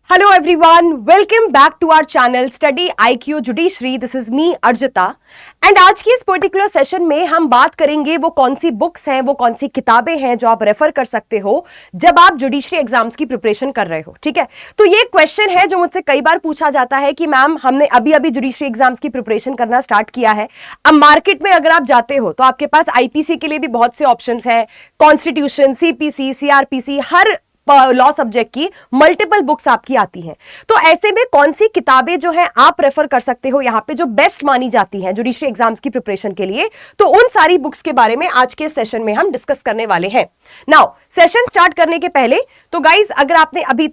Hello everyone, welcome back to our channel Study IQ Judiciary. This is me Arjita and आज की इस particular session में हम बात करेंगे वो कौन सी बुक्स हैं, वो कौन सी किताबें हैं जो आप रेफर कर सकते हो जब आप जुडिशरी एग्जाम्स की प्रिपरेशन कर रहे हो। ठीक है, तो ये क्वेश्चन है जो मुझसे कई बार पूछा जाता है कि मैम हमने अभी अभी जुडिशरी एग्जाम्स की प्रिपरेशन करना स्टार्ट किया है। अब मार्केट में अगर आप जाते हो तो आपके पास आईपीसी के लिए भी बहुत से ऑप्शंस हैं, कॉन्स्टिट्यूशन, सीपीसी, सीआरपीसी, हर लॉ सब्जेक्ट की मल्टीपल बुक्स आपकी आती हैं। तो ऐसे में कौन सी किताबें जो है आप रेफर कर सकते हो यहाँ पे जो बेस्ट मानी जाती हैं जुडिशरी एग्जाम्स की प्रिपरेशन के लिए, तो उन सारी बुक्स के बारे में आज के सेशन में हम डिस्कस करने वाले हैं। नाउ सेशन स्टार्ट करने के पहले तो गाइज अगर आपने अभी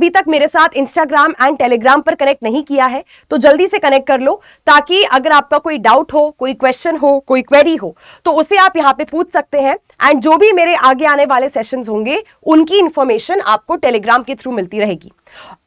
तक मेरे साथ इंस्टाग्राम एंड टेलीग्राम पर कनेक्ट नहीं किया है तो जल्दी से कनेक्ट कर लो, ताकि अगर आपका कोई डाउट हो, कोई क्वेश्चन हो, कोई क्वेरी हो तो उसे आप यहां पे पूछ सकते हैं एंड जो भी मेरे आगे आने वाले सेशंस होंगे उनकी इंफॉर्मेशन आपको टेलीग्राम के थ्रू मिलती रहेगी।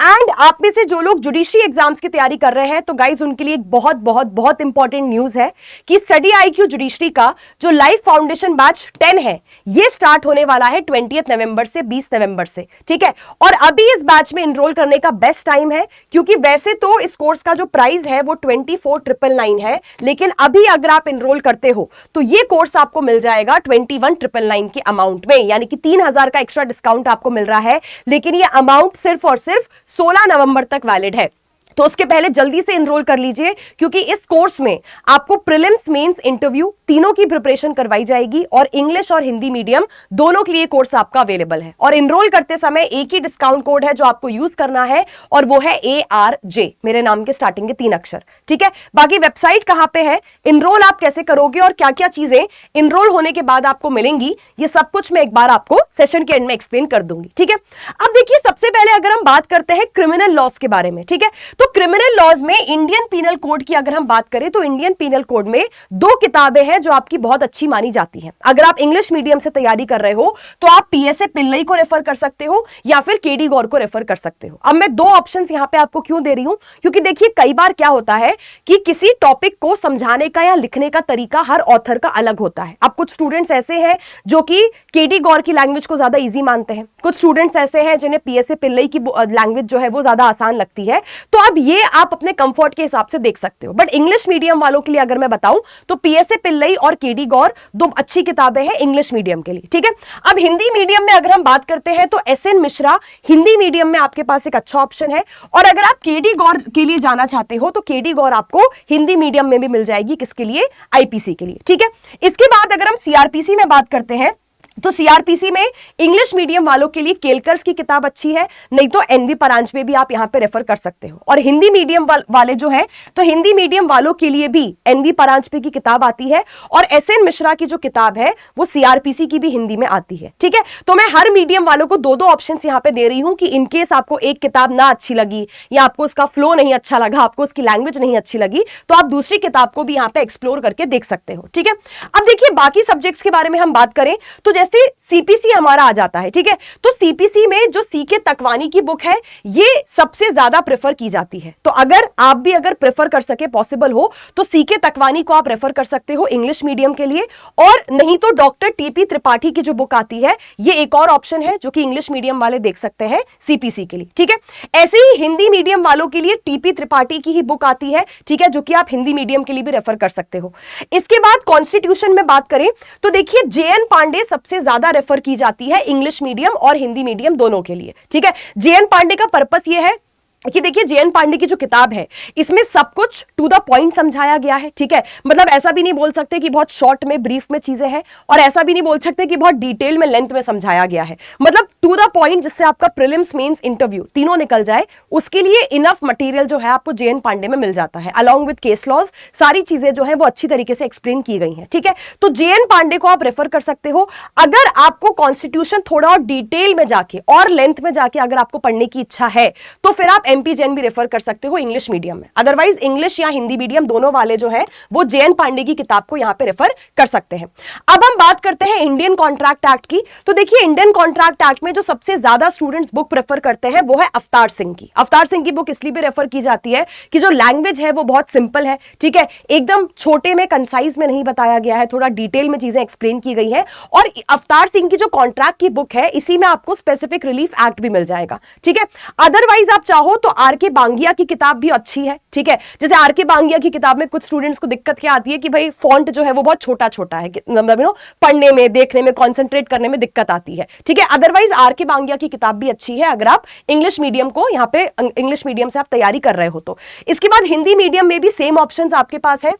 एंड आप में से जो लोग जुडिशरी एग्जाम्स की तैयारी कर रहे हैं तो गाइज उनके लिए एक बहुत बहुत बहुत इंपॉर्टेंट न्यूज है कि स्टडी आईक्यू जुडिशरी का जो लाइव फाउंडेशन बैच 10 है ये स्टार्ट होने वाला है 20 नवंबर से 20 नवंबर से। ठीक है, और अभी इस बैच में एनरोल करने का बेस्ट टाइम है, क्योंकि वैसे तो इस कोर्स का जो प्राइस है वो 24,999 है, लेकिन अभी अगर आप एनरोल करते हो तो ये कोर्स आपको मिल जाएगा 21,999 के अमाउंट में, यानी कि 3,000 का एक्स्ट्रा डिस्काउंट आपको मिल रहा है। लेकिन ये अमाउंट सिर्फ और सिर्फ 16 नवंबर तक वैलिड है, तो उसके पहले जल्दी से एनरोल कर लीजिए, क्योंकि इस कोर्स में आपको प्रीलिम्स, मेंस, इंटरव्यू तीनों की प्रिपरेशन करवाई जाएगी और इंग्लिश और हिंदी मीडियम दोनों के लिए कोर्स आपका अवेलेबल है। और एनरोल करते समय एक ही डिस्काउंट कोड है जो आपको यूज करना है और वो है ARJ, मेरे नाम के स्टार्टिंग के 3 अक्षर। ठीक है, बाकी वेबसाइट कहां पे है, एनरोल आप कैसे करोगे और क्या क्या चीजें एनरोल होने के बाद आपको मिलेंगी, ये सब कुछ मैं एक बार आपको सेशन के एंड में एक्सप्लेन कर दूंगी। ठीक है, अब देखिए सबसे पहले अगर हम बात करते हैं क्रिमिनल लॉस के बारे में। ठीक है, तो क्रिमिनल लॉज में इंडियन पीनल कोड की अगर हम बात करें तो इंडियन पीनल कोड में 2 किताबें हैं जो आपकी बहुत अच्छी मानी जाती हैं। अगर आप इंग्लिश मीडियम से तैयारी कर रहे हो तो आप पीएसए पिल्लई को रेफर कर सकते हो या फिर केडी गौर को रेफर कर सकते हो। अब मैं 2 ऑप्शंस यहां पे आपको क्यों दे रही हूं, क्योंकि देखिए कई बार क्या होता है कि किसी टॉपिक को समझाने का या लिखने का तरीका हर ऑथर का अलग होता है। अब कुछ स्टूडेंट्स ऐसे हैं जो कि केडी गौर की लैंग्वेज को ज्यादा इजी मानते हैं, कुछ स्टूडेंट्स ऐसे हैं जिन्हें पीएसए पिल्लई की लैंग्वेज जो है वो ज्यादा आसान लगती है। तो अब ये आप अपने कंफर्ट के हिसाब से देख सकते हो। बट इंग्लिश मीडियम वालों के लिए अगर मैं बताऊं तो पीएसए पिल्लई और केडी गौर 2 अच्छी किताबें हैं इंग्लिश मीडियम के लिए। ठीक है, अब हिंदी मीडियम में अगर हम बात करते हैं तो एसएन मिश्रा हिंदी मीडियम में आपके पास एक अच्छा ऑप्शन है। और अगर आप केडी गौर के लिए जाना चाहते हो तो केडी गौर आपको हिंदी मीडियम में भी मिल जाएगी, किसके लिए, आईपीसी के लिए। ठीक है, इसके बाद अगर हम सीआरपीसी में बात करते हैं तो सीआरपीसी में इंग्लिश मीडियम वालों के लिए केलकर्स की किताब अच्छी है, नहीं तो एनवी परांजपे भी आप यहां पे रेफर कर सकते हो। और हिंदी मीडियम वाले जो हैं तो हिंदी मीडियम वालों के लिए भी एनवी परांजपे की किताब आती है और एसएन मिश्रा की जो किताब है वो सीआरपीसी की भी हिंदी में आती है। ठीक है, तो मैं हर मीडियम वालों को 2-2 ऑप्शंस यहां पे दे रही हूं कि इनकेस आपको एक किताब ना अच्छी लगी या आपको उसका फ्लो नहीं अच्छा लगा, आपको उसकी लैंग्वेज नहीं अच्छी लगी, तो आप दूसरी किताब को भी यहां पे एक्सप्लोर करके देख सकते हो। ठीक है, अब देखिए बाकी सब्जेक्ट्स के बारे में हम बात करें तो जैसे सीपीसी हमारा आ जाता है। ठीक है, तो सीपीसी में जो सीके तकवानी की बुक है ये सबसे ज्यादा प्रेफर की जाती है। तो अगर आप भी अगर प्रेफर कर सके, पॉसिबल हो, तो सीके तकवानी को आप रेफर कर सकते हो इंग्लिश मीडियम के लिए। और नहीं तो डॉक्टर टीपी त्रिपाठी की जो बुक आती है ये एक और ऑप्शन है जो कि इंग्लिश मीडियम वाले देख सकते हैं सीपीसी के लिए। ठीक है, ऐसे ही हिंदी मीडियम वालों के लिए टीपी त्रिपाठी की ही बुक आती है। ठीक है, जो कि आप हिंदी मीडियम के लिए भी रेफर कर सकते हो। इसके बाद कॉन्स्टिट्यूशन में बात करें तो देखिए जेएन पांडे सबसे ज्यादा रेफर की जाती है इंग्लिश मीडियम और हिंदी मीडियम दोनों के लिए। ठीक है, जेएन पांडे का पर्पस यह है कि देखिए जेएन पांडे की जो किताब है इसमें सब कुछ टू द पॉइंट समझाया गया है। ठीक है, मतलब ऐसा भी नहीं बोल सकते कि बहुत शॉर्ट में, ब्रीफ में चीजें हैं, और ऐसा भी नहीं बोल सकते कि बहुत डिटेल में, लेंथ में समझाया गया है। मतलब टू द पॉइंट, जिससे आपका प्रीलिम्स, मेंस, इंटरव्यू तीनों निकल जाए, उसके लिए इनफ मटेरियल जो है आपको जेएन पांडे में मिल जाता है। अलॉन्ग विद केस लॉज सारी चीजें जो है वो अच्छी तरीके से एक्सप्लेन की गई हैं। ठीक है, तो जेएन पांडे को आप रेफर कर सकते हो। अगर आपको कॉन्स्टिट्यूशन थोड़ा और डिटेल में जाके और लेंथ में जाके अगर आपको पढ़ने की इच्छा है तो फिर आप एमपी जैन भी रेफर कर सकते हो इंग्लिश मीडियम में। अदरवाइज इंग्लिश या हिंदी मीडियम दोनों वाले जो है वो जेएन पांडे की किताब को यहां पे रेफर कर सकते हैं। अब हम बात करते हैं इंडियन कॉन्ट्रैक्ट एक्ट की। तो देखिए इंडियन कॉन्ट्रैक्ट एक्ट में में जो सबसे ज्यादा स्टूडेंट्स बुक प्रेफर करते हैं वो है अवतार सिंह की। अवतार सिंह की बुक इसलिए भी रेफर की जाती है कि जो लैंग्वेज है वो बहुत सिंपल है, ठीक है, एकदम छोटे में कंसाइज में नहीं बताया गया है, थोड़ा डिटेल में चीजें एक्सप्लेन की गई है। और अवतार सिंह की जो कॉन्ट्रैक्ट की बुक है इसी में आपको स्पेसिफिक रिलीफ एक्ट भी मिल जाएगा, ठीक है। अदरवाइज आप चाहो तो आर के बांगिया की किताब भी अच्छी है, ठीक है। जैसे आर के बांगिया की किताब में कुछ स्टूडेंट्स को दिक्कत क्या आती है कि भाई फॉन्ट जो है वो बहुत छोटा छोटा है, मतलब पढ़ने में, देखने में, कॉन्सेंट्रेट करने में दिक्कत आती है, ठीक है। अदरवाइज आर के बांगिया की किताब भी अच्छी है अगर आप इंग्लिश मीडियम को, यहाँ पे इंग्लिश मीडियम से आप तैयारी कर रहे हो तो। इसके बाद हिंदी मीडियम में भी सेम ऑप्शंस आपके पास है।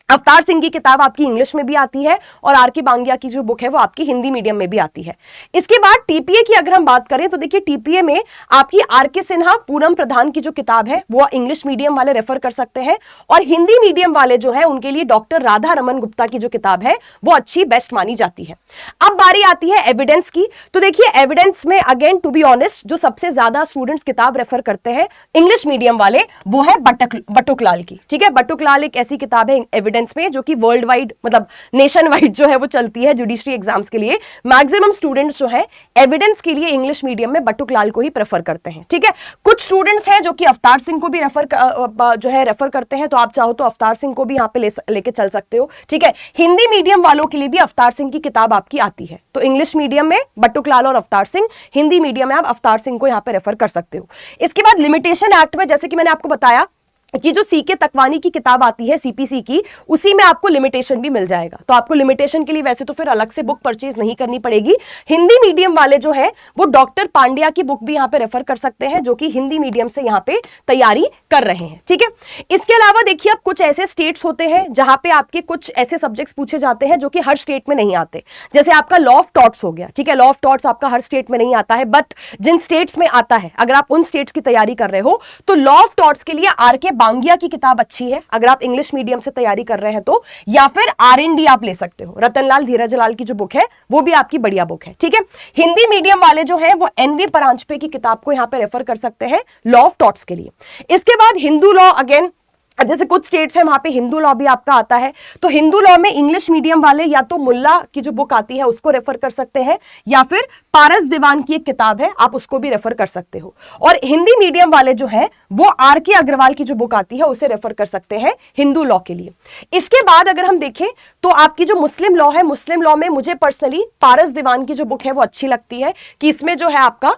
अवतार सिंह की किताब आपकी इंग्लिश में भी आती है और आर के बांगिया की जो बुक है वो आपकी हिंदी मीडियम में भी आती है। इसके बाद टीपीए की अगर हम बात करें तो देखिए टीपीए में आपकी आर के सिन्हा, पूनम प्रधान की जो किताब है वो इंग्लिश मीडियम वाले रेफर कर सकते हैं, और हिंदी मीडियम वाले जो है उनके लिए डॉक्टर राधा रमन गुप्ता की जो किताब है वो अच्छी, बेस्ट मानी जाती है। अब बारी आती है एविडेंस की। तो देखिए एविडेंस में अगेन टू बी ऑनेस्ट जो सबसे ज्यादा स्टूडेंट्स किताब रेफर करते हैं इंग्लिश मीडियम वाले वो है बटुकलाल की, ठीक है। बटुकलाल एक ऐसी किताब है एविडेंस में जो कि वर्ल्ड वाइड, मतलब नेशन वाइड जो है वो चलती है जुडिशरी एग्जाम्स के लिए। मैक्सिमम स्टूडेंट्स जो है एविडेंस के लिए इंग्लिश मीडियम में बटुकलाल को ही प्रेफर करते हैं, ठीक है। कुछ स्टूडेंट्स हैं जो कि अवतार सिंह को भी रेफर करते हैं, तो आप चाहो तो अवतार सिंह को भी यहाँ पे लेके चल सकते हो, ठीक है। हिंदी मीडियम वालों के लिए भी अवतार सिंह की किताब आपकी आती है, तो इंग्लिश मीडियम में बटुकलाल और अवतार सिंह, हिंदी मीडियम में आप अवतार सिंह को यहाँ पे रेफर कर सकते हो। इसके बाद लिमिटेशन एक्ट में जैसे कि मैंने आपको बताया कि जो सीके तकवानी की किताब आती है सीपीसी की, उसी में आपको लिमिटेशन भी मिल जाएगा, तो आपको लिमिटेशन के लिए वैसे तो फिर अलग से बुक परचेज नहीं करनी पड़ेगी। हिंदी मीडियम वाले जो है वो डॉक्टर पांड्या की बुक भी यहाँ पे रेफर कर सकते हैं जो कि हिंदी मीडियम से यहाँ पे तैयारी कर रहे हैं, ठीक है। इसके अलावा देखिए अब कुछ ऐसे स्टेट्स होते हैं जहां पे आपके कुछ ऐसे सब्जेक्ट्स पूछे जाते हैं जो कि हर स्टेट में नहीं आते। जैसे आपका लॉ ऑफ टॉर्ट्स हो गया, ठीक है, लॉ ऑफ टॉर्ट्स आपका हर स्टेट में नहीं आता है, बट जिन स्टेट्स में आता है अगर आप उन स्टेट्स की तैयारी कर रहे हो तो लॉ ऑफ टॉर्ट्स के लिए आर के बांगिया की किताब अच्छी है अगर आप इंग्लिश मीडियम से तैयारी कर रहे हैं तो, या फिर आरएनडी आप ले सकते हो, रतनलाल धीरजलाल की जो बुक है वो भी आपकी बढ़िया बुक है, ठीक है। हिंदी मीडियम वाले जो है वो एनवी परांजपे की किताब को यहां पे रेफर कर सकते हैं लॉ ऑफ टॉर्ट्स के लिए। इसके बाद हिंदू लॉ, अगेन अब जैसे कुछ स्टेट्स हैं वहां पे हिंदू लॉ भी आपका आता है, तो हिंदू लॉ में इंग्लिश मीडियम वाले या तो मुल्ला की जो बुक आती है उसको रेफर कर सकते हैं, या फिर पारस दीवान की एक किताब है आप उसको भी रेफर कर सकते हो। और हिंदी मीडियम वाले जो है वो आर के अग्रवाल की जो बुक आती है उसे रेफर कर सकते हैं हिंदू लॉ के लिए। इसके बाद अगर हम देखें तो आपकी जो मुस्लिम लॉ है, मुस्लिम लॉ में मुझे पर्सनली पारस दीवान की जो बुक है वो अच्छी लगती है कि इसमें जो है आपका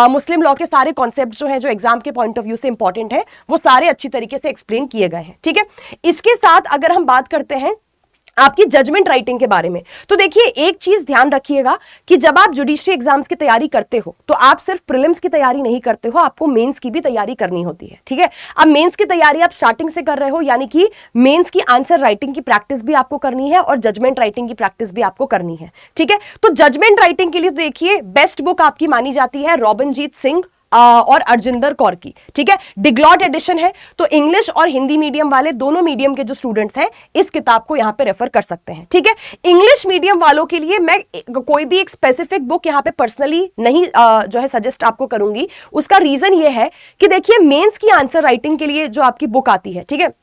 मुस्लिम लॉ के सारे कॉन्सेप्ट जो है जो एग्जाम के पॉइंट ऑफ व्यू से इंपॉर्टेंट है वो सारे अच्छी तरीके से एक्सप्लेन किए गए हैं, ठीक है। इसके साथ अगर हम बात करते हैं आपकी जजमेंट राइटिंग के बारे में, तो देखिए एक चीज ध्यान रखिएगा कि जब आप जुडिशरी एग्जाम्स की तैयारी करते हो तो आप सिर्फ प्रीलिम्स की तैयारी नहीं करते हो, आपको मेंस की भी तैयारी करनी होती है, ठीक है। अब मेंस की तैयारी आप स्टार्टिंग से कर रहे हो, यानी कि मेंस की आंसर राइटिंग की प्रैक्टिस भी आपको करनी है और जजमेंट राइटिंग की प्रैक्टिस भी आपको करनी है, ठीक है। तो जजमेंट राइटिंग के लिए तो देखिए बेस्ट बुक आपकी मानी जाती है रॉबिनजीत सिंह और अर्जिंदर कौर की, ठीक है, डिग्लॉट एडिशन है, तो इंग्लिश और हिंदी मीडियम वाले दोनों मीडियम के जो स्टूडेंट्स हैं इस किताब को यहां पे रेफर कर सकते हैं, ठीक है। इंग्लिश मीडियम वालों के लिए मैं कोई भी एक स्पेसिफिक बुक यहां पे पर्सनली नहीं जो है सजेस्ट आपको करूंगी। उसका रीजन ये है कि देखिए मेंस की आंसर राइटिंग के लिए जो आपकी बुक आती है, ठीक है,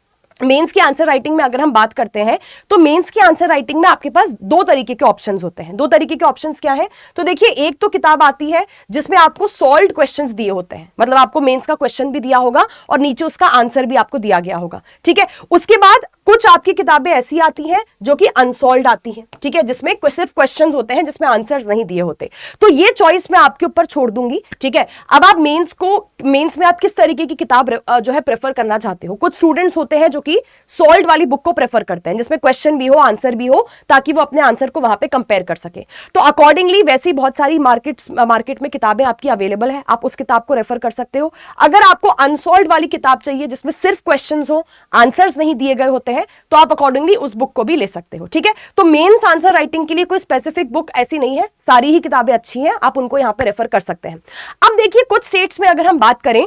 मेंस की आंसर राइटिंग में अगर हम बात करते हैं तो मेंस की आंसर राइटिंग में आपके पास दो तरीके के ऑप्शंस होते हैं। दो तरीके के ऑप्शंस क्या है, तो देखिए एक तो किताब आती है जिसमें आपको सॉल्व्ड क्वेश्चंस दिए होते हैं, मतलब आपको मेंस का क्वेश्चन भी दिया होगा और नीचे उसका आंसर भी आपको दिया गया होगा, ठीक है। उसके बाद कुछ आपकी किताबें ऐसी आती हैं जो कि अनसॉल्व्ड आती हैं, ठीक है, जिसमें सिर्फ क्वेश्चंस होते हैं जिसमें आंसर्स नहीं दिए होते। तो ये चॉइस मैं आपके ऊपर छोड़ दूंगी, ठीक है। अब आप मेंस में आप किस तरीके की किताब जो है प्रेफर करना चाहते हो। कुछ स्टूडेंट्स होते हैं जो कि सॉल्व्ड वाली बुक को प्रेफर करते हैं जिसमें क्वेश्चन भी हो, आंसर भी हो, ताकि वो अपने आंसर को वहां पे कंपेयर कर सके। तो अकॉर्डिंगली वैसी बहुत सारी मार्केट में किताबें आपकी अवेलेबल है, आप उस किताब को रेफर कर सकते हो। अगर आपको अनसॉल्व्ड वाली किताब चाहिए जिसमें सिर्फ क्वेश्चंस हो, आंसर्स नहीं दिए गए होते हैं, तो आप अकॉर्डिंगली उस बुक को भी ले सकते हो, ठीक है। तो मेंस आंसर राइटिंग के लिए कोई स्पेसिफिक बुक ऐसी नहीं है, सारी ही किताबें अच्छी हैं, आप उनको यहां पे रेफर कर सकते हैं। अब देखिए कुछ स्टेट्स में अगर हम बात करें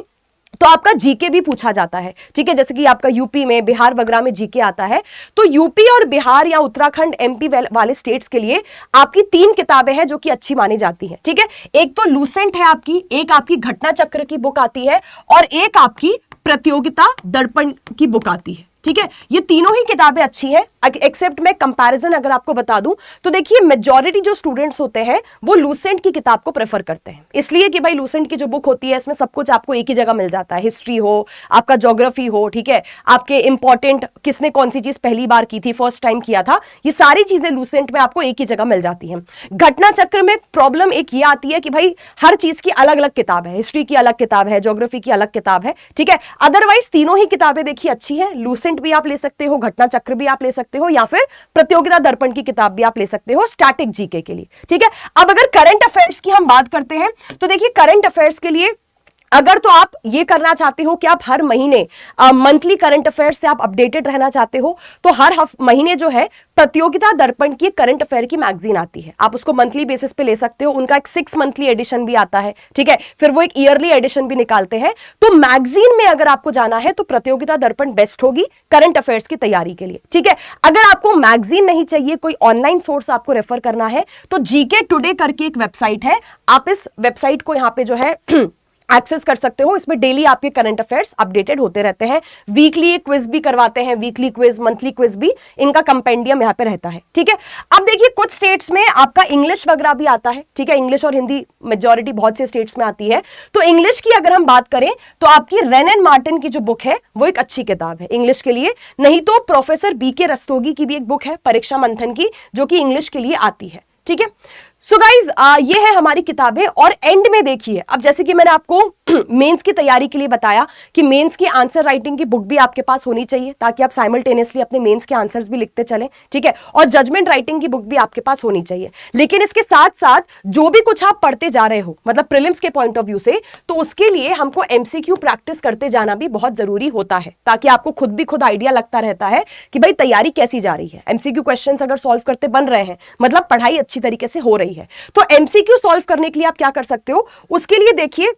तो आपका जीके भी पूछा जाता है, ठीक है, जैसे कि आपका यूपी में, बिहार वगैरह में जीके आता है। तो यूपी और बिहार या उत्तराखंड एमपी वाले स्टेट्स के लिए आपकी 3 किताबें हैं जो कि अच्छी मानी जाती हैं, ठीक है। एक तो लूसेंट है आपकी, एक आपकी घटना चक्र की बुक आती है और एक आपकी प्रतियोगिता दर्पण की बुक आती है, ठीक है, ये तीनों ही किताबें अच्छी हैं, एक्सेप्ट मैं कंपैरिजन अगर आपको बता दूं तो देखिए मेजॉरिटी जो स्टूडेंट्स होते हैं वो लूसेंट की किताब को प्रेफर करते हैं, इसलिए कि भाई लूसेंट की जो बुक होती है इसमें सब कुछ आपको एक ही जगह मिल जाता है, हिस्ट्री हो, आपका ज्योग्राफी हो, ठीक है, आपके इंपॉर्टेंट किसने कौन सी चीज पहली बार की थी, फर्स्ट टाइम किया था, ये सारी चीजें लूसेंट में आपको एक ही जगह मिल जाती हैं। घटना चक्र में प्रॉब्लम एक ये आती है कि भाई हर चीज की अलग अलग किताब है, हिस्ट्री की अलग किताब है, ज्योग्राफी की अलग किताब है, ठीक है, अदरवाइज तीनों ही किताबें देखिए अच्छी है, लूसेंट भी आप ले सकते हो, घटना चक्र भी आप ले सकते हो, या फिर प्रतियोगिता दर्पण की किताब भी आप ले सकते हो स्टैटिक जीके के लिए, ठीक है। अब अगर करंट अफेयर्स की हम बात करते हैं तो देखिए करंट अफेयर्स के लिए अगर तो आप ये करना चाहते हो कि आप हर महीने मंथली करंट अफेयर्स से आप अपडेटेड रहना चाहते हो तो हर महीने जो है प्रतियोगिता दर्पण की करंट अफेयर की मैगजीन आती है, आप उसको मंथली बेसिस पे ले सकते हो, उनका एक 6 मंथली एडिशन भी आता है, ठीक है, फिर वो एक ईयरली एडिशन भी निकालते हैं। तो मैगजीन में अगर आपको जाना है तो प्रतियोगिता दर्पण बेस्ट होगी करंट अफेयर्स की तैयारी के लिए, ठीक है। अगर आपको मैगजीन नहीं चाहिए, कोई ऑनलाइन सोर्स आपको रेफर करना है तो जीके टुडे करके एक वेबसाइट है, आप इस वेबसाइट को यहां पे जो है एक्सेस कर सकते हो, इसमें डेली आपके करंट अफेयर्स अपडेटेड होते रहते हैं, वीकली क्विज भी करवाते हैं, वीकली क्विज, मंथली क्विज भी, इनका कंपेंडियम यहाँ पे रहता है, ठीक है। अब देखिए कुछ स्टेट्स में आपका इंग्लिश वगैरह भी आता है, ठीक है, इंग्लिश और हिंदी मेजॉरिटी बहुत से स्टेट्स में आती है, तो इंग्लिश की अगर हम बात करें तो आपकी रेन एंड मार्टिन की जो बुक है वो एक अच्छी किताब है इंग्लिश के लिए, नहीं तो प्रोफेसर बीके रस्तोगी की भी एक बुक है परीक्षा मंथन की जो कि इंग्लिश के लिए आती है, ठीक है। सो गाइज ये है हमारी किताबें। और एंड में देखिए, अब जैसे कि मैंने आपको मेंस की तैयारी के लिए बताया कि मेंस की आंसर राइटिंग की बुक भी आपके पास होनी चाहिए ताकि आप साइमल्टेनियसली अपने मेंस के आंसर्स भी लिखते चलें, ठीक है, और जजमेंट राइटिंग की बुक भी आपके पास होनी चाहिए। लेकिन इसके साथ साथ जो भी कुछ आप पढ़ते जा रहे हो मतलब प्रीलिम्स के पॉइंट ऑफ व्यू से, तो उसके लिए हमको एमसीक्यू प्रैक्टिस करते जाना भी बहुत जरूरी होता है ताकि आपको खुद आइडिया लगता रहता है कि भाई तैयारी कैसी जा रही है। एमसीक्यू क्वेश्चंस अगर सॉल्व करते बन रहे हैं मतलब पढ़ाई अच्छी तरीके से हो रही है। तो एमसीक्यू सॉल्व करने के लिए आप क्या कर सकते हो, उसके लिए देखिए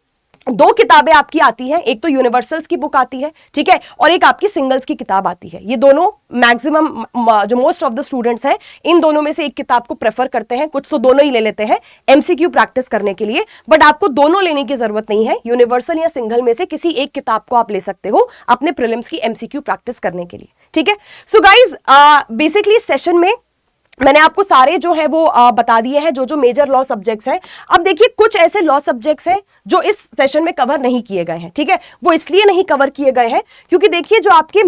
2 किताबें आपकी आती हैं, एक तो यूनिवर्सल्स की बुक आती है, ठीक है, और एक आपकी सिंगल्स की किताब आती है। ये दोनों मैक्सिमम जो मोस्ट ऑफ द स्टूडेंट्स हैं इन दोनों में से एक किताब को प्रेफर करते हैं, कुछ तो दोनों ही ले लेते हैं एमसीक्यू प्रैक्टिस करने के लिए, बट आपको दोनों लेने की जरूरत नहीं है, यूनिवर्सल या सिंगल में से किसी एक किताब को आप ले सकते हो अपने प्रीलिम्स की एमसीक्यू प्रैक्टिस करने के लिए, ठीक है। सो गाइज बेसिकली सेशन में मैंने आपको सारे जो है वो बता दिए हैं जो मेजर लॉ सब्जेक्ट्स हैं। अब देखिए कुछ ऐसे लॉ सब्जेक्ट्स हैं जो इस सेशन में कवर नहीं किए गए हैं, ठीक है, वो इसलिए नहीं कवर किए गए हैं क्योंकि देखिए जो आपके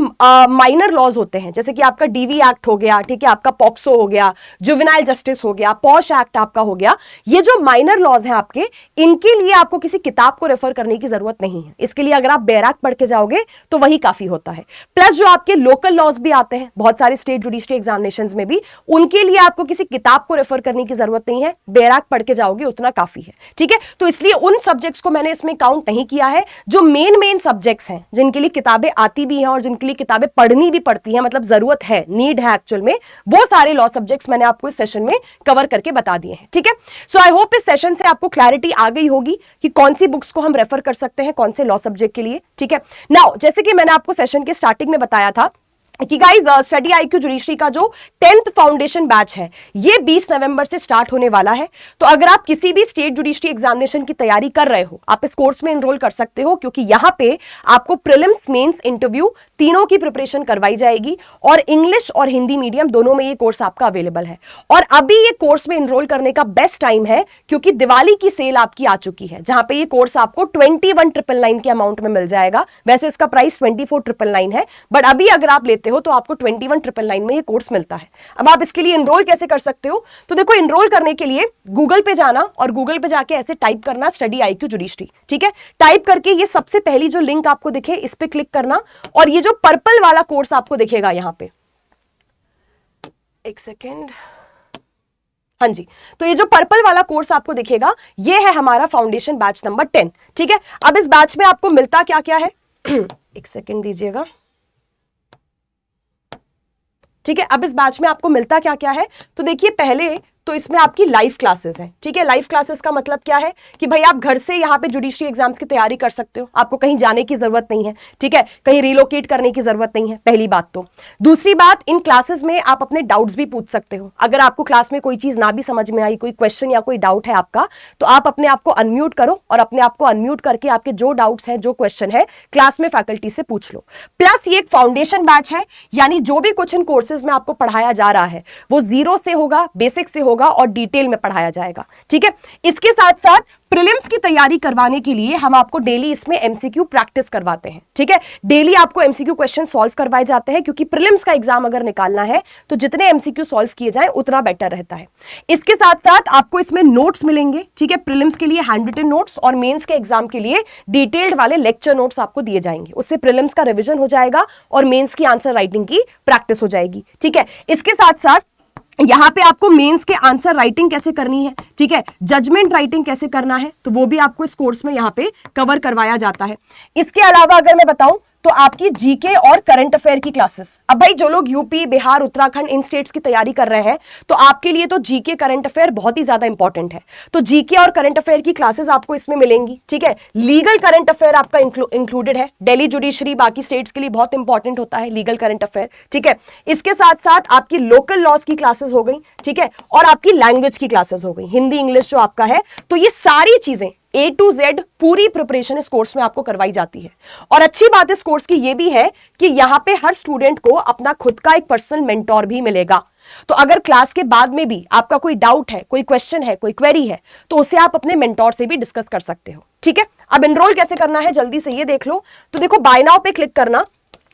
माइनर लॉज होते हैं जैसे कि आपका डीवी एक्ट हो गया, ठीक है, आपका पॉक्सो हो गया, जुवेनाइल जस्टिस हो गया, पॉश एक्ट आपका हो गया, ये जो माइनर लॉज हैं आपके, इनके लिए आपको किसी किताब को रेफर करने की जरूरत नहीं है। इसके लिए अगर आप बैराक पढ़ के जाओगे तो वही काफी होता है। प्लस जो आपके लोकल लॉज भी आते हैं बहुत सारे स्टेट जुडिशरी एग्जामिनेशंस में भी, उनके लिए आपको किसी किताब को रेफर करने की जरूरत नहीं है, बैराक पढ़ के जाओगे उतना काफी है, ठीक है। तो इसलिए उन सब्जेक्ट्स को मैंने इसमें काउंट नहीं किया है। जो मेन सब्जेक्ट्स हैं जिनके लिए किताबें आती भी हैं और जिनके लिए किताबें पढ़नी भी पड़ती हैं, मतलब जरूरत है, नीड है एक्चुअल में, वो सारे लॉ सब्जेक्ट्स मैंने आपको इस सेशन में कवर करके बता दिए हैं, ठीक है। सो आई होप इस सेशन से आपको क्लैरिटी आ गई होगी कि कौन सी बुक्स को हम रेफर कर सकते हैं कौन से लॉ सब्जेक्ट के लिए, ठीक है। नाउ जैसे कि मैंने आपको सेशन के स्टार्टिंग में बताया था कि गाइस स्टडी आईक्यू जुडिशरी का जो 10th फाउंडेशन बैच है ये 20 नवंबर से स्टार्ट होने वाला है। तो अगर आप किसी भी स्टेट जुडिशरी एग्जामिनेशन की तैयारी कर रहे हो आप इस कोर्स में एनरोल कर सकते हो क्योंकि यहां पे आपको प्रीलिम्स, मेंस, इंटरव्यू तीनों की प्रिपरेशन करवाई जाएगी और इंग्लिश और हिंदी मीडियम दोनों में ये कोर्स आपका अवेलेबल है। और अभी ये कोर्स में एनरोल करने का बेस्ट टाइम है क्योंकि दिवाली की सेल आपकी आ चुकी है जहां पे ये कोर्स आपको 21,999 के अमाउंट में मिल जाएगा। वैसे इसका प्राइस 24,999 है, बट अभी अगर आप लेते हो तो आपको 21,999 में ये कोर्स मिलता है। अब आप इसके लिए एनरोल कैसे कर सकते हो, तो देखो एनरोल करने के लिए गूगल पे जाना और गूगल पे जाके ऐसे टाइप करना स्टडी आईक्यू जुडिशरी, ठीक है। टाइप करके ये सबसे पहली जो लिंक आपको दिखे इस पे क्लिक करना और ये जो पर्पल वाला कोर्स आपको दिखेगा यहां पे, एक सेकेंड, हाँ जी, तो ये जो पर्पल वाला कोर्स आपको दिखेगा ये है हमारा फाउंडेशन बैच नंबर 10, ठीक है। अब इस बैच में आपको मिलता क्या क्या है एक सेकेंड दीजिएगा, ठीक है। अब इस बैच में आपको मिलता क्या क्या है, तो देखिए पहले तो इसमें आपकी लाइव क्लासेस हैं, ठीक है। लाइव क्लासेस का मतलब क्या है कि भाई आप घर से यहाँ पे जुडिशरी एग्जाम्स की तैयारी कर सकते हो, आपको कहीं जाने की जरूरत नहीं है, ठीक है, कहीं रिलोकेट करने की जरूरत नहीं है, पहली बात तो। दूसरी बात, इन क्लासेस में आप अपने डाउट्स भी पूछ सकते हो। अगर आपको क्लास में कोई चीज ना भी समझ में आई, कोई क्वेश्चन या कोई डाउट है आपका, तो आप अपने आप को अनम्यूट करो और अपने आप को अनम्यूट करके आपके जो डाउट्स हैं, जो क्वेश्चन है, क्लास में फैकल्टी से पूछ लो। प्लस ये एक फाउंडेशन बैच है, यानी जो भी कुछ इन कोर्सेज में आपको पढ़ाया जा रहा है वो जीरो से होगा, बेसिक से होगा और डिटेल में पढ़ाया जाएगा, ठीक है। इसके साथ साथ प्रीलिम्स की तैयारी करवाने के लिए हम आपको डेली इसमें एमसीक्यू प्रैक्टिस करवाते हैं, ठीक है। डेली आपको एमसीक्यू क्वेश्चन सॉल्व करवाए जाते हैं, क्योंकि प्रीलिम्स का एग्जाम अगर निकालना है तो जितने एमसीक्यू सॉल्व किए जाए उतना बेटर रहता है। इसके साथ साथ आपको इसमें नोट्स मिलेंगे, ठीक है। प्रीलिम्स के लिए हैंड रिटन नोट्स और मेंस के एग्जाम के लिए डिटेल्ड वाले लेक्चर नोट्स आपको दिए जाएंगे। उससे प्रीलिम्स का रिविजन हो जाएगा और मेंस की आंसर राइटिंग की प्रैक्टिस हो जाएगी, ठीक है। इसके साथ साथ यहां पे आपको मेंस के आंसर राइटिंग कैसे करनी है, ठीक है, जजमेंट राइटिंग कैसे करना है, तो वो भी आपको इस कोर्स में यहां पे कवर करवाया जाता है। इसके अलावा अगर मैं बताऊं तो आपकी जीके और करंट अफेयर की क्लासेस, अब भाई जो लोग यूपी, बिहार, उत्तराखंड इन स्टेट्स की तैयारी कर रहे हैं तो आपके लिए तो जीके करंट अफेयर बहुत ही ज्यादा इंपॉर्टेंट है। तो जीके और करंट अफेयर की क्लासेस आपको इसमें मिलेंगी, ठीक है। लीगल करंट अफेयर आपका इंक्लूडेड है। दिल्ली जुडिशरी बाकी स्टेट्स के लिए बहुत इंपॉर्टेंट होता है लीगल करंट अफेयर, ठीक है। इसके साथ साथ आपकी लोकल लॉज की क्लासेस हो गई, ठीक है, और आपकी लैंग्वेज की क्लासेस हो गई, हिंदी इंग्लिश जो आपका है। तो ये सारी चीजें A to Z पूरी प्रिपरेशन इस कोर्स में आपको करवाई जाती है। और अच्छी बात इस कोर्स की ये भी है कि यहां पे हर स्टूडेंट को अपना खुद का एक पर्सनल मेंटोर भी मिलेगा। तो अगर क्लास के बाद में भी आपका कोई डाउट है, कोई क्वेश्चन है, कोई क्वेरी है, तो उसे आप अपने मेंटोर से भी डिस्कस कर सकते हो, ठीक है। अब एनरोल कैसे करना है जल्दी से ये देख लो। तो देखो, बाय नाउ पे क्लिक करना।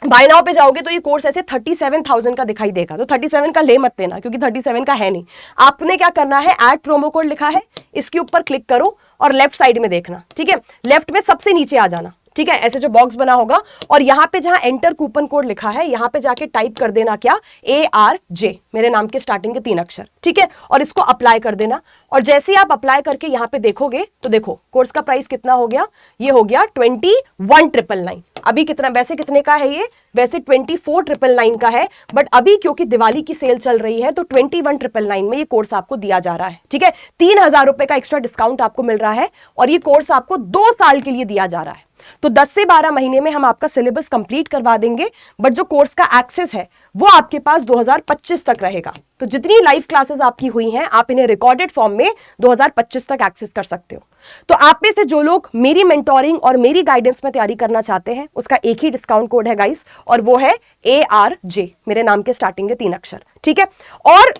बाय नाउ पे जाओगे तो ये कोर्स ऐसे 37,000 का दिखाई देगा, तो 37 का ले मत लेना, क्योंकि 37 का है नहीं। आपने क्या करना है, ऐड प्रोमो कोड लिखा है, इसके ऊपर क्लिक करो और लेफ्ट साइड में देखना, ठीक है। लेफ्ट में सबसे नीचे आ जाना, ठीक है, ऐसे जो बॉक्स बना होगा और यहां पे जहां एंटर कूपन कोड लिखा है, यहां पे जाके टाइप कर देना क्या, ARJ, मेरे नाम के स्टार्टिंग के 3 अक्षर, ठीक है, और इसको अप्लाई कर देना। और जैसे ही आप अप्लाई करके यहां पे देखोगे तो देखो कोर्स का प्राइस कितना हो गया, ये हो गया 21,999। अभी कितना, वैसे कितने का है ये, वैसे 24,999 का है, बट अभी क्योंकि दिवाली की सेल चल रही है तो 21,999 में ये कोर्स आपको दिया जा रहा है, ठीक है। 3,000 रुपए का एक्स्ट्रा डिस्काउंट आपको मिल रहा है और ये कोर्स आपको 2 साल के लिए दिया जा रहा है। तो 10 से 12 महीने में हम आपका सिलेबस कंप्लीट करवा देंगे, बट जो कोर्स का एक्सेस है वो आपके पास 2025 तक रहेगा। तो जितनी लाइव क्लासेस आपकी हुई हैं, आप इन्हें रिकॉर्डेड फॉर्म में 2025 तक एक्सेस कर सकते हो। तो आप में से जो लोग मेरी मेंटोरिंग और मेरी गाइडेंस में तैयारी करना चाहते हैं, उसका एक ही डिस्काउंट कोड है गाइस, और वो है ARJ, मेरे नाम के स्टार्टिंग के 3 अक्षर, ठीक है। और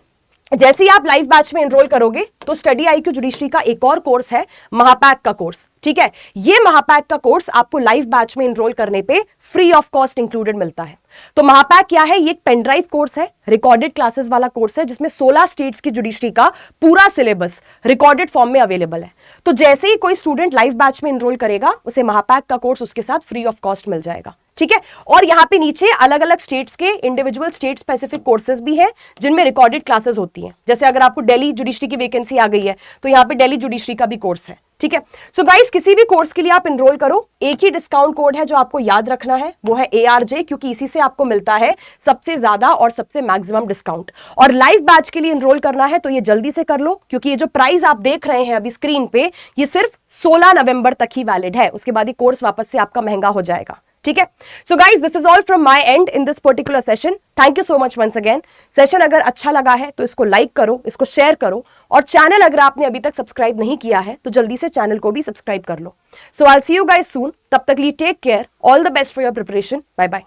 जैसे ही आप लाइव बैच में एनरोल करोगे तो स्टडी IQ जुडिशरी का एक और कोर्स है, महापैक का कोर्स, ठीक है। ये महापैक का कोर्स आपको लाइव बैच में एनरोल करने पे फ्री ऑफ कॉस्ट इंक्लूडेड मिलता है। तो महापैक क्या है, ये एक पेनड्राइव कोर्स है, रिकॉर्डेड क्लासेस वाला कोर्स है, जिसमें 16 स्टेट्स की जुडिशरी का पूरा सिलेबस रिकॉर्डेड फॉर्म में अवेलेबल है। तो जैसे ही कोई स्टूडेंट लाइव बैच में एनरोल करेगा, उसे महापैक का कोर्स उसके साथ फ्री ऑफ कॉस्ट मिल जाएगा, ठीक है। और यहां पे नीचे अलग अलग स्टेट्स के इंडिविजुअल स्टेट स्पेसिफिक कोर्सेज भी हैं, जिनमें रिकॉर्डेड क्लासेस होती हैं। जैसे अगर आपको दिल्ली जुडिशरी की वैकेंसी आ गई है तो यहाँ पे दिल्ली जुडिशरी का भी कोर्स है, ठीक है। सो गाइस, किसी भी कोर्स के लिए आप एनरोल करो, एक ही डिस्काउंट कोड है जो आपको याद रखना है, वो है ARJ, क्योंकि इसी से आपको मिलता है सबसे ज्यादा और सबसे मैक्सिमम डिस्काउंट। और लाइव बैच के लिए एनरोल करना है तो ये जल्दी से कर लो, क्योंकि ये जो प्राइस आप देख रहे हैं अभी स्क्रीन पे, ये सिर्फ 16 नवंबर तक ही वैलिड है। उसके बाद ये कोर्स वापस से आपका महंगा हो जाएगा, ठीक है। So guys, this is all from my end in this particular session. Thank you so much once again. Session अगर अच्छा लगा है तो इसको लाइक करो, इसको शेयर करो, और चैनल अगर आपने अभी तक सब्सक्राइब नहीं किया है तो जल्दी से चैनल को भी सब्सक्राइब कर लो। So I will see you guys soon. तब तक लिए take care, all the best for your preparation, bye bye.